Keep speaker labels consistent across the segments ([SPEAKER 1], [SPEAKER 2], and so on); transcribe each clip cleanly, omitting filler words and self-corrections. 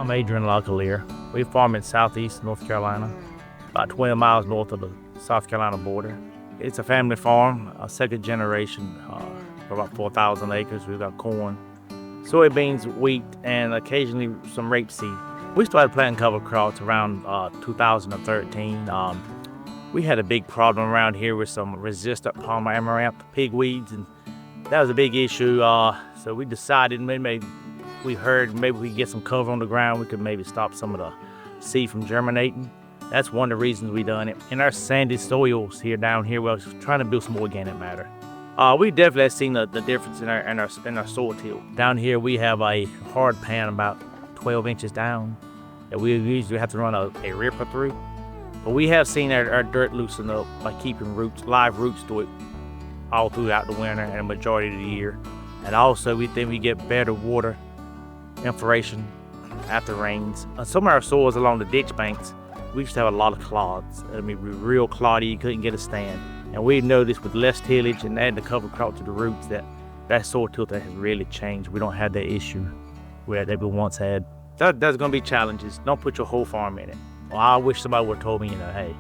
[SPEAKER 1] I'm Adrian Locklear. We farm in southeast North Carolina, about 12 miles north of the South Carolina border. It's a family farm, a second generation, for about 4,000 acres. We've got corn, soybeans, wheat, and occasionally some rapeseed. We started planting cover crops around 2013. We had a big problem around here with some resistant palmer amaranth pigweeds, and that was a big issue. So we decided maybe we could get some cover on the ground. We could maybe stop some of the seed from germinating. That's one of the reasons we done it. In our sandy soils down here, we're trying to build some organic matter. We definitely have seen the difference in our soil till. Down here, we have a hard pan about 12 inches down that we usually have to run a ripper through. But we have seen our dirt loosen up by keeping live roots to it all throughout the winter and a majority of the year. And also, we think we get better water infiltration after rains. Some of our soils along the ditch banks, we used to have a lot of clods. I mean, real cloddy, you couldn't get a stand. And we noticed with less tillage and adding the cover crop to the roots that soil tilth has really changed. We don't have that issue that we once had. There's gonna be challenges. Don't put your whole farm in it. Well, I wish somebody would have told me, hey,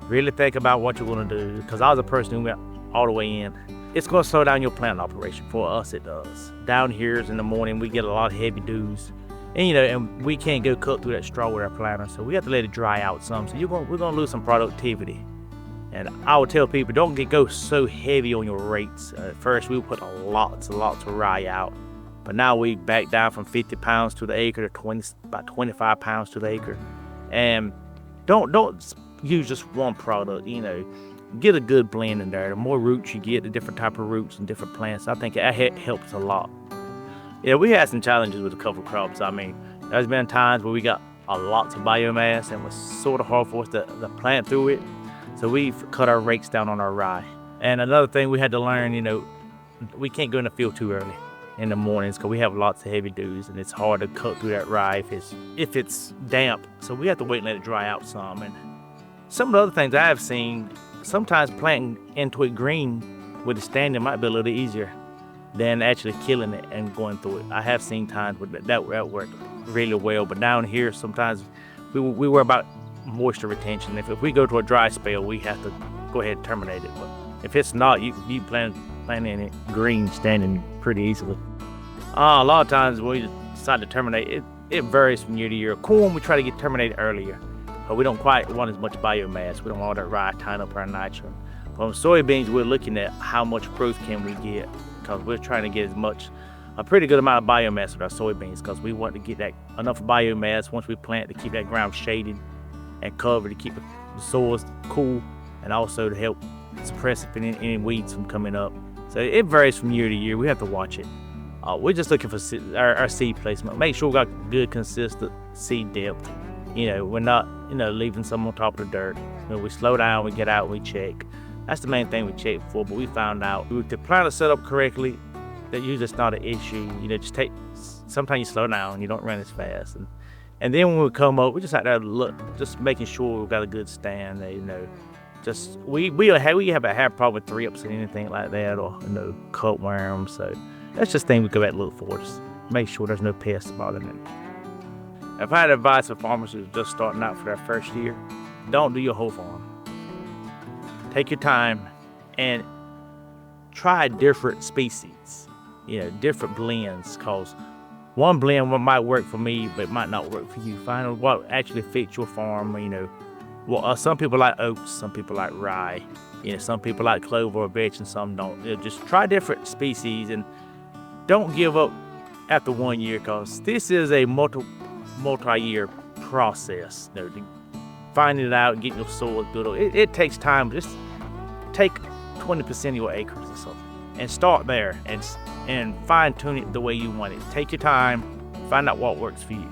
[SPEAKER 1] really think about what you're gonna do. Because I was a person who went all the way in. It's gonna slow down your planting operation. For us, it does. Down here in the morning, we get a lot of heavy dews. And we can't go cut through that straw with our planter, so we have to let it dry out some. So we're gonna lose some productivity. And I would tell people, don't go so heavy on your rates. At first, we would put lots of rye out, but now we back down from 50 pounds to the acre to about 25 pounds to the acre. And don't use just one product. Get a good blend in there. The more roots you get, the different type of roots and different plants, I think that helps a lot. Yeah, we had some challenges with the cover crops. I mean, there's been times where we got lots of biomass and it was sort of hard for us to plant through it. So we've cut our rakes down on our rye. And another thing we had to learn, we can't go in the field too early in the mornings because we have lots of heavy dews and it's hard to cut through that rye if it's damp. So we have to wait and let it dry out some. And some of the other things I have seen, sometimes planting into it green with a standing might be a little easier than actually killing it and going through it. I have seen times where that worked really well, but down here sometimes we worry about moisture retention. If we go to a dry spell, we have to go ahead and terminate it. But if it's not, you planting it green standing pretty easily. A lot of times when we decide to terminate, it varies from year to year. Corn, we try to get terminated earlier, but we don't quite want as much biomass. We don't want that rye tying up our nitrogen. But on soybeans, we're looking at how much growth can we get, because we're trying to get a pretty good amount of biomass with our soybeans, because we want to get enough biomass once we plant to keep that ground shaded and covered, to keep the soils cool, and also to help suppress any weeds from coming up. So it varies from year to year. We have to watch it. We're just looking for our seed placement. Make sure we got good, consistent seed depth. We're not, leaving some on top of the dirt. We slow down, we get out, we check. That's the main thing we check for. But we found out if the plant is set up correctly, that usually it's not an issue. Sometimes you slow down, you don't run as fast. And then when we come up, we just out there look, just making sure we've got a good stand. We have problem with 3-ups and anything like that, or cutworms. So that's just thing we go back and look for. Just make sure there's no pests bothering it. If I had advice for farmers who's just starting out for their first year, don't do your whole farm. Take your time and try different species, different blends, because one blend might work for me, but it might not work for you. Find out what actually fits your farm. Some people like oats, some people like rye, some people like clover or vetch, and some don't. Just try different species and don't give up after 1 year, because this is a multi-year process. Finding it out and getting your soil good. It takes time. Just take 20% of your acres or something and start there and fine tune it the way you want it. Take your time, find out what works for you.